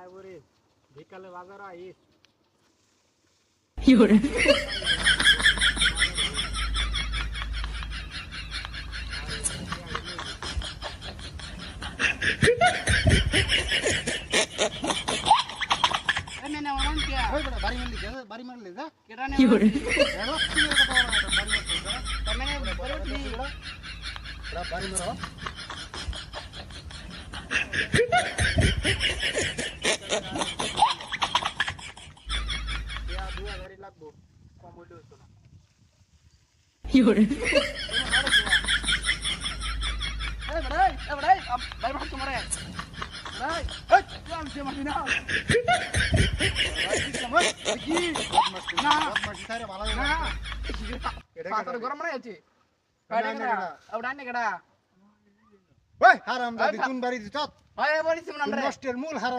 আয় বরে বিকালে বাজার আইস কি করে এনে ওরন কে ওই বড় বাড়ি মারলি যা কেডা নে কি করে এড়ো কি কথা বড় বাড়ি মারলি যা তুমি বড় উঠলি বড় বাড়ি মারো ইয়া 2000 লাগবো কম হইলো হতো না কি করে এই বড় ভাই ভাগ তোমারে ভাই এই তুই আমছে মারি না কি না বদমাশি করে ভালো না এটা পাতর গরম না আছে কাটে কেডা ওডানে কেডা ওই হারামজাদি কোন বাড়ি দিছত ভাই বলিস না রে নষ্টের মূল হারাম